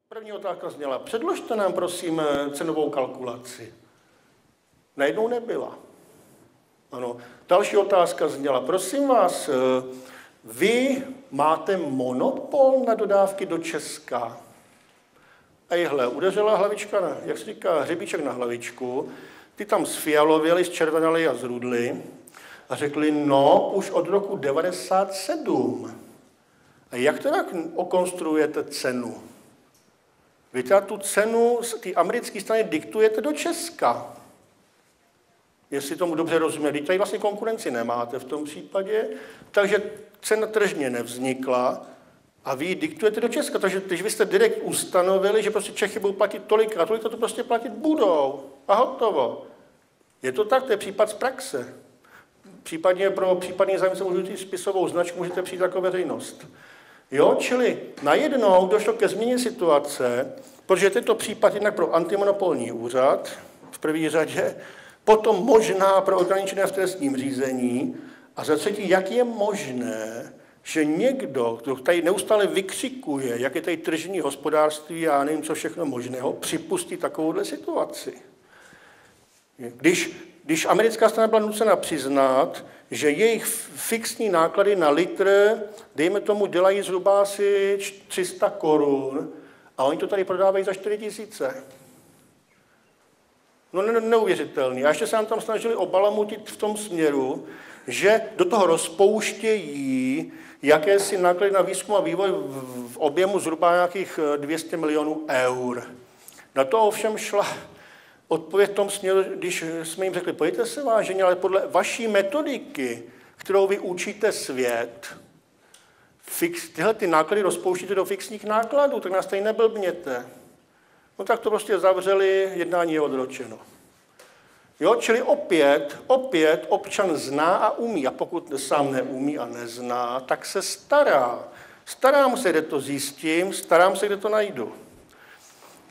První otázka zněla, předložte nám prosím cenovou kalkulaci. Najednou nebyla. Ano. Další otázka zněla, prosím vás, vy máte monopol na dodávky do Česka? A jihle, udeřila hlavička, jak se říká, hřebíček na hlavičku, ty tam sfialověli, zčervenali a zrudli a řekli, no, už od roku 1997. A jak teda okonstruujete cenu? Vy teda tu cenu z té americké strany diktujete do Česka. Jestli tomu dobře rozumím, když tady vlastně konkurenci nemáte v tom případě, takže cena tržně nevznikla a vy ji diktujete do Česka. Takže když vy jste direkt ustanovili, že prostě Čechy budou platit tolik a tolik, to prostě platit budou a hotovo. Je to tak, to je případ z praxe. Případně pro případný zájemce můžete spisovou značku, můžete přijít jako veřejnost. Jo, čili najednou došlo ke změně situace, protože tento případ jednak pro antimonopolní úřad v první řadě, potom možná pro orgány činné v trestním řízení a za třetí, jak je možné, že někdo, kdo tady neustále vykřikuje, jak je tady tržní hospodářství, já nevím, co všechno možného, připustí takovouhle situaci. Když americká strana byla nucena přiznat, že jejich fixní náklady na litr, dejme tomu, dělají zhruba asi 300 korun a oni to tady prodávají za 4 000. No neuvěřitelný. A ještě se nám tam snažili obalamutit v tom směru, že do toho rozpouštějí jakési náklady na výzkum a vývoj v objemu zhruba nějakých 200 milionů eur. Na to ovšem šla odpověď v tom směru, když jsme jim řekli, pojďte se vážení, ale podle vaší metodiky, kterou vy učíte svět, tyhle ty náklady rozpouštíte do fixních nákladů, tak nás tady neblbněte. No tak to prostě zavřeli, jednání je odročeno. Jo, čili opět občan zná a umí, a pokud sám neumí a nezná, tak se stará. Starám se, kde to zjistím, starám se, kde to najdu.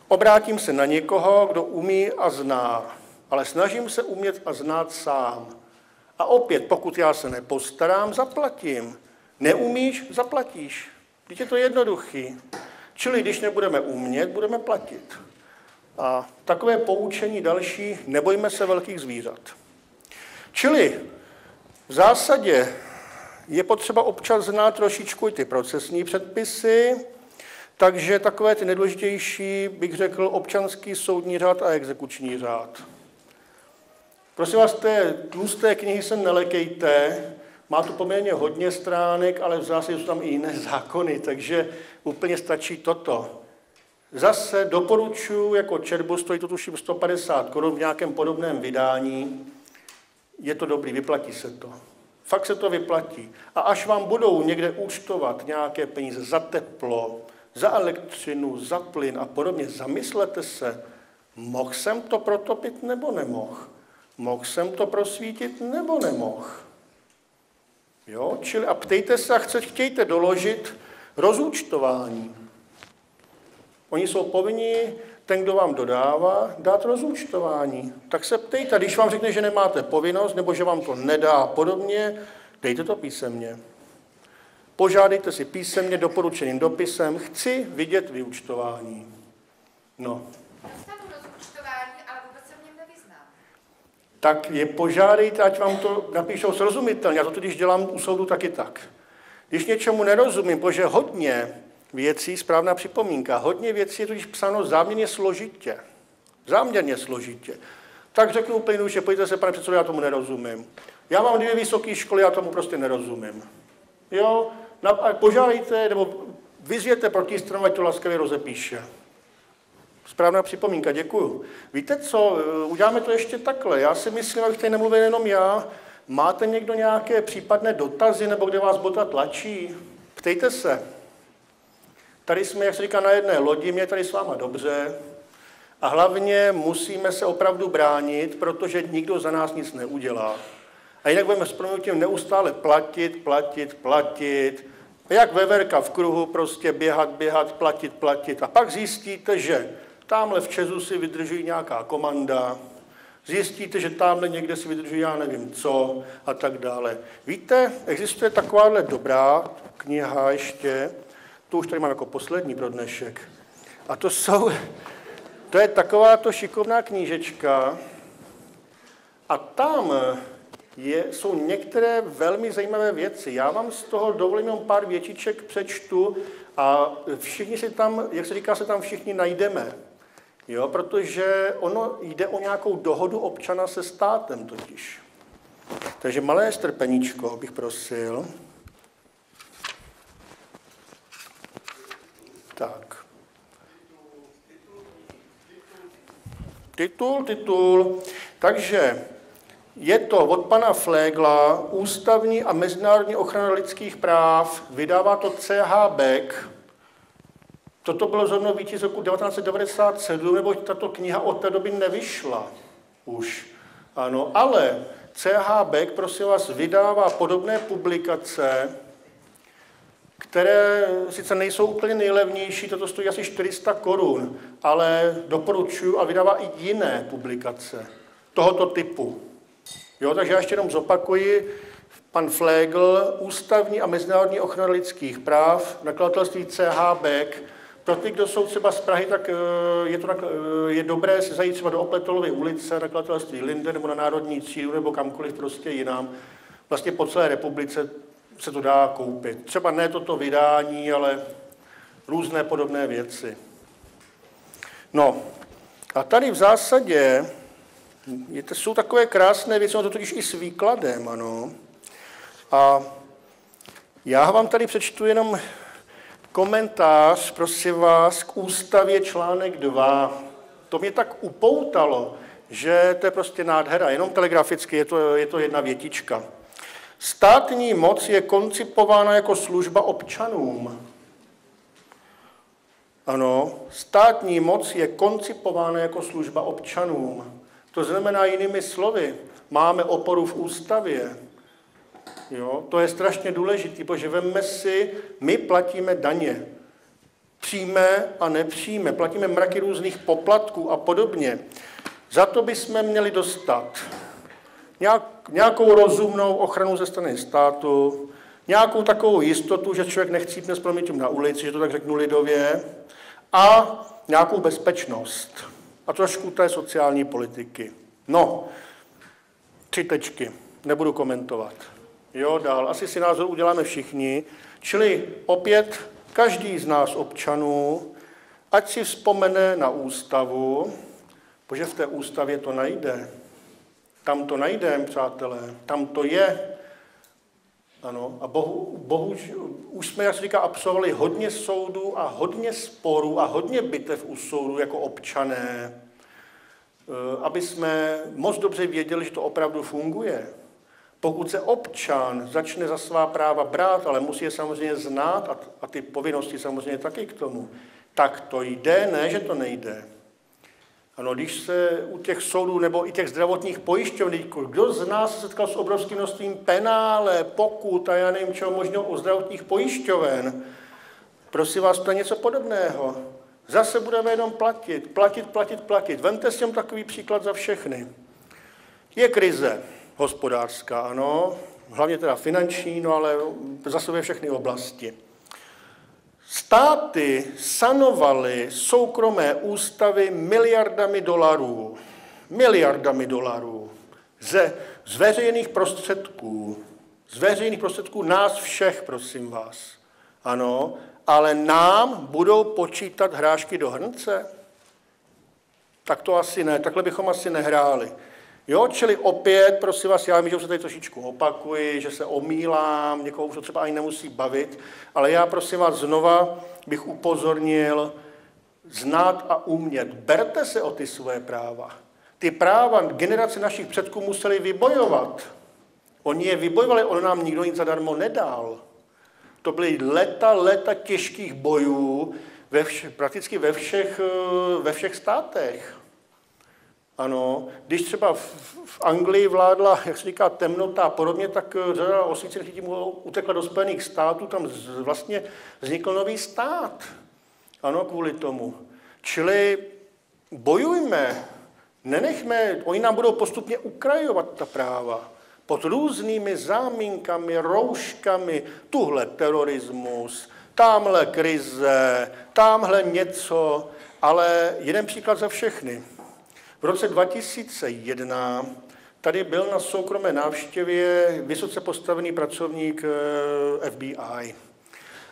Obrátím se na někoho, kdo umí a zná, ale snažím se umět a znát sám. A opět, pokud já se nepostarám, zaplatím. Neumíš, zaplatíš. Teď je to jednoduchý. Čili když nebudeme umět, budeme platit. A takové poučení další, nebojme se velkých zvířat. Čili v zásadě je potřeba občas znát trošičku i ty procesní předpisy, takže takové ty nejdůležitější, bych řekl, občanský soudní řád a exekuční řád. Prosím vás, té tlusté knihy se nelekejte, má tu poměrně hodně stránek, ale v zásadě jsou tam i jiné zákony, takže úplně stačí toto. Zase doporučuji jako četbu, stojí to tuším 150 korun v nějakém podobném vydání. Je to dobrý, vyplatí se to. Fakt se to vyplatí. A až vám budou někde účtovat nějaké peníze za teplo, za elektřinu, za plyn a podobně, zamyslete se, mohl jsem to protopit nebo nemohl? Mohl jsem to prosvítit nebo nemohl? Jo, čili a ptejte se a chtějte doložit rozúčtování. Oni jsou povinni, ten, kdo vám dodává, dát rozúčtování. Tak se ptejte, když vám řekne, že nemáte povinnost, nebo že vám to nedá a podobně, dejte to písemně. Požádejte si písemně doporučeným dopisem, chci vidět vyúčtování. No. Tak je požádejte, ať vám to napíšou srozumitelně. Já to když dělám u soudu taky tak. Když něčemu nerozumím, protože hodně věcí, správná připomínka, hodně věcí je totiž psáno záměrně složitě. Tak řeknu úplně jednoduše, pojďte se, pane předsedo, já tomu nerozumím. Já mám 2 vysoké školy, já tomu prostě nerozumím. Jo, požádejte, nebo vyzvěte protistranu, ať to laskavě rozepíše. Správná připomínka, děkuju. Víte co, uděláme to ještě takhle. Já si myslím, abych tady nemluvil jenom já. Máte někdo nějaké případné dotazy, nebo kde vás bota tlačí? Ptejte se. Tady jsme, jak se říká, na jedné lodi, mě tady s váma dobře. A hlavně musíme se opravdu bránit, protože nikdo za nás nic neudělá. A jinak budeme s prominutím neustále platit. Jak veverka v kruhu, prostě běhat, platit. A pak zjistíte, že tamhle v Česu si vydrží nějaká komanda, zjistíte, že tamhle někde si vydrží já nevím co a tak dále. Víte, existuje takováhle dobrá kniha ještě, tu už tady mám jako poslední pro dnešek, A to je takováto šikovná knížečka a tam jsou některé velmi zajímavé věci. Já vám z toho dovolím jenom pár větiček přečtu a všichni si tam, jak se říká, se tam všichni najdeme. Jo, protože ono jde o nějakou dohodu občana se státem totiž. Takže malé strpeníčko bych prosil. Tak. Titul. Takže je to od pana Flegla, Ústavní a mezinárodní ochrana lidských práv, vydává to C.H. Beck. Toto bylo zrovna vítěz roku 1997, nebo tato kniha od té doby nevyšla už. Ano, ale C.H. Beck, prosím vás, vydává podobné publikace, které sice nejsou úplně nejlevnější, toto stojí asi 400 korun, ale doporučuji a vydává i jiné publikace tohoto typu. Jo, takže já ještě jenom zopakuji, pan Flegl, Ústavní a mezinárodní ochrana lidských práv, nakladatelství C.H. Beck. Pro ty, kdo jsou třeba z Prahy, tak je dobré si zajít třeba do Opletolovy ulice, nakladatelství Linde, nebo na Národní třídu, nebo kamkoliv prostě jinam. Vlastně po celé republice se to dá koupit. Třeba ne toto vydání, ale různé podobné věci. No, a tady v zásadě jsou takové krásné věci, to totiž i s výkladem, ano. A já vám tady přečtu jenom komentář, prosím vás, k ústavě článek 2. To mě tak upoutalo, že to je prostě nádhera, jenom telegraficky, je to jedna větička. Státní moc je koncipována jako služba občanům. Ano, státní moc je koncipována jako služba občanům. To znamená jinými slovy, máme oporu v ústavě. Jo, to je strašně důležité, protože vemme si, my platíme daně. Přímé a nepřímé. Platíme mraky různých poplatků a podobně. Za to bychom měli dostat nějakou rozumnou ochranu ze strany státu, nějakou takovou jistotu, že člověk nechcípne s proměnitím na ulici, že to tak řeknu lidově, a nějakou bezpečnost. A trošku té sociální politiky. No, 3 tečky, nebudu komentovat. Jo, dál, asi si názor uděláme všichni. Čili opět každý z nás občanů, ať si vzpomene na ústavu, protože v té ústavě to najde. Tam to najdeme, přátelé, tam to je. Ano, a už jsme, jak se říká, absolvovali hodně soudů a hodně sporů a hodně bitev u soudů jako občané, aby jsme moc dobře věděli, že to opravdu funguje. Pokud se občan začne za svá práva brát, ale musí je samozřejmě znát a ty povinnosti samozřejmě taky k tomu, tak to jde, ne, že to nejde. Ano, když se u těch soudů nebo i těch zdravotních pojišťoven, kdo z nás se setkal s obrovským množstvím penále, pokut a já nevím čeho možného u zdravotních pojišťoven, prosím vás, to je něco podobného. Zase budeme jenom platit. Vemte si takový příklad za všechny. Je krize hospodářská, ano, hlavně teda finanční, no ale zase ve všechny oblasti. Státy sanovaly soukromé ústavy miliardami dolarů z veřejných prostředků nás všech, prosím vás. Ano, ale nám budou počítat hrášky do hrnce? Tak to asi ne, takhle bychom asi nehráli. Jo, čili opět, prosím vás, já vím, že už se tady trošičku opakuji, že se omílám, někoho už to třeba ani nemusí bavit, ale já, prosím vás, znova bych upozornil, znát a umět. Berte se o ty svoje práva. Ty práva generace našich předků museli vybojovat. Oni je vybojovali, on nám nikdo nic zadarmo nedal. To byly léta těžkých bojů prakticky ve všech státech. Ano, když třeba v Anglii vládla, jak se říká, temnota a podobně, tak řada osvícených lidí utekla do Spojených států, tam vlastně vznikl nový stát. Ano, kvůli tomu. Čili bojujme, nenechme, oni nám budou postupně ukrajovat ta práva. Pod různými záminkami, rouškami, tuhle terorismus, Támhle krize, támhle něco, ale jeden příklad za všechny. V roce 2001 tady byl na soukromé návštěvě vysoce postavený pracovník FBI.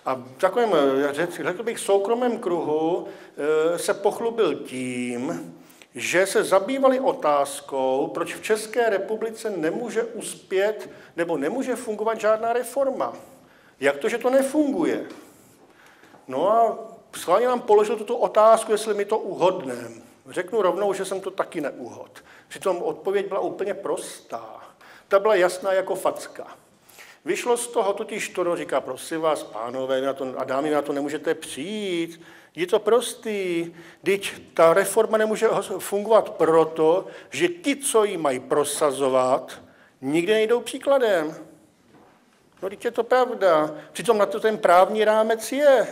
A v takovém, řekl bych, soukromém kruhu se pochlubil tím, že se zabývali otázkou, proč v České republice nemůže uspět nebo nemůže fungovat žádná reforma. Jak to, že to nefunguje? No a schválně nám položil tuto otázku, jestli mi to uhodneme. Řeknu rovnou, že jsem to taky neuhod. Přitom odpověď byla úplně prostá. Ta byla jasná jako facka. Vyšlo z toho totiž to, říká, prosím vás, pánové a dámy, na to nemůžete přijít. Je to prostý. Vždyť ta reforma nemůže fungovat proto, že ti, co ji mají prosazovat, nikdy nejdou příkladem. No, vždyť je to pravda. Přitom na to ten právní rámec je.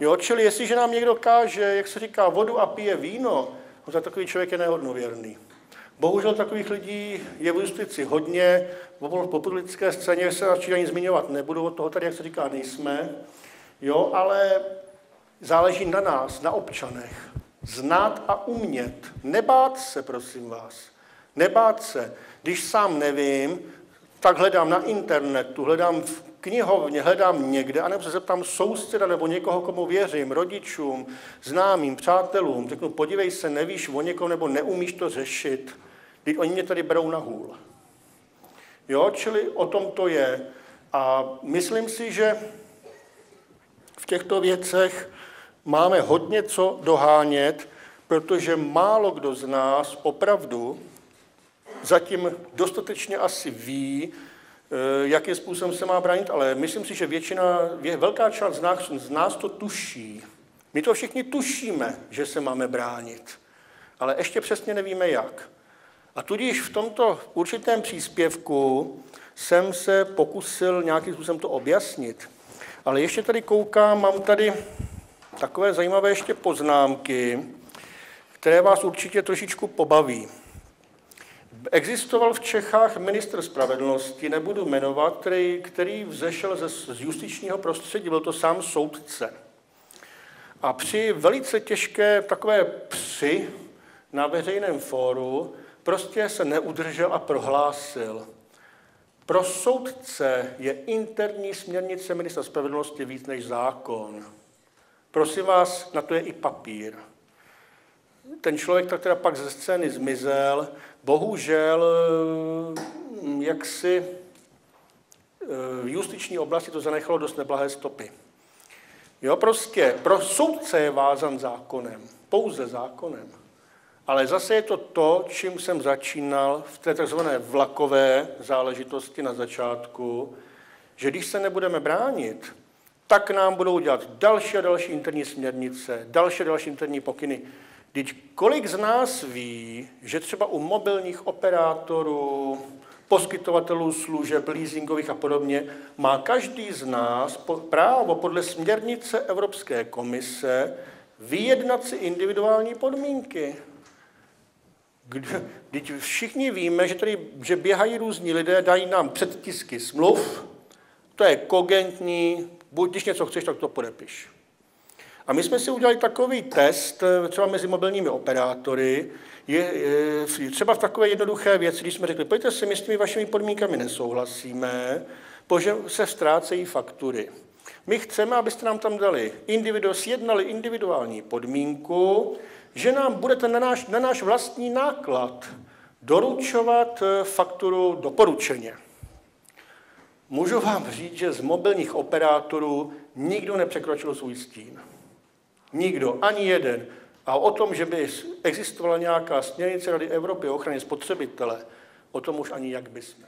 Jo, čili jestliže nám někdo káže, jak se říká, vodu a pije víno, no tak takový člověk je nehodnověrný. Bohužel takových lidí je v justici hodně, po politické scéně se radši ani zmiňovat nebudu, od toho tady, jak se říká, nejsme, jo, ale záleží na nás, na občanech, znát a umět, nebát se, prosím vás, nebát se. Když sám nevím, tak hledám na internetu, hledám v knihovně, hledám někde, anebo se zeptám souseda nebo někoho, komu věřím, rodičům, známým, přátelům, řeknu, podívej se, nevíš o někom nebo neumíš to řešit, teď oni mě tady berou na hůl. Jo, čili o tom to je. A myslím si, že v těchto věcech máme hodně co dohánět, protože málo kdo z nás opravdu zatím dostatečně asi ví, jakým způsobem se má bránit, ale myslím si, že velká část z nás to tuší. My to všichni tušíme, že se máme bránit, ale ještě přesně nevíme jak. A tudíž v tomto určitém příspěvku jsem se pokusil nějakým způsobem to objasnit. Ale ještě tady koukám, mám tady takové zajímavé ještě poznámky, které vás určitě trošičku pobaví. Existoval v Čechách ministr spravedlnosti, nebudu jmenovat, který vzešel z justičního prostředí, byl to sám soudce. A při velice těžké takové při na veřejném fóru prostě se neudržel a prohlásil. Pro soudce je interní směrnice ministra spravedlnosti víc než zákon. Prosím vás, na to je i papír. Ten člověk tak teda pak ze scény zmizel, bohužel jaksi v justiční oblasti to zanechalo dost neblahé stopy. Jo, prostě pro soudce je vázan zákonem, pouze zákonem. Ale zase je to, čím jsem začínal v té takzvané vlakové záležitosti na začátku, že když se nebudeme bránit, tak nám budou dělat další a další interní směrnice, další a další interní pokyny. Když kolik z nás ví, že třeba u mobilních operátorů, poskytovatelů služeb, leasingových a podobně, má každý z nás právo podle směrnice Evropské komise vyjednat si individuální podmínky. Když všichni víme, že běhají různí lidé, dají nám předtisky smluv, to je kogentní, buď když něco chceš, tak to podepiš. A my jsme si udělali takový test třeba mezi mobilními operátory, třeba v takové jednoduché věci, když jsme řekli, pojďte si, my s těmi vašimi podmínkami nesouhlasíme, protože se ztrácejí faktury. My chceme, abyste nám tam sjednali individuální podmínku, že nám budete na náš vlastní náklad doručovat fakturu doporučeně. Můžu vám říct, že z mobilních operátorů nikdo nepřekročil svůj stín. Nikdo, ani jeden. A o tom, že by existovala nějaká směrnice Rady Evropy o ochraně spotřebitele, o tom už ani jak bysme.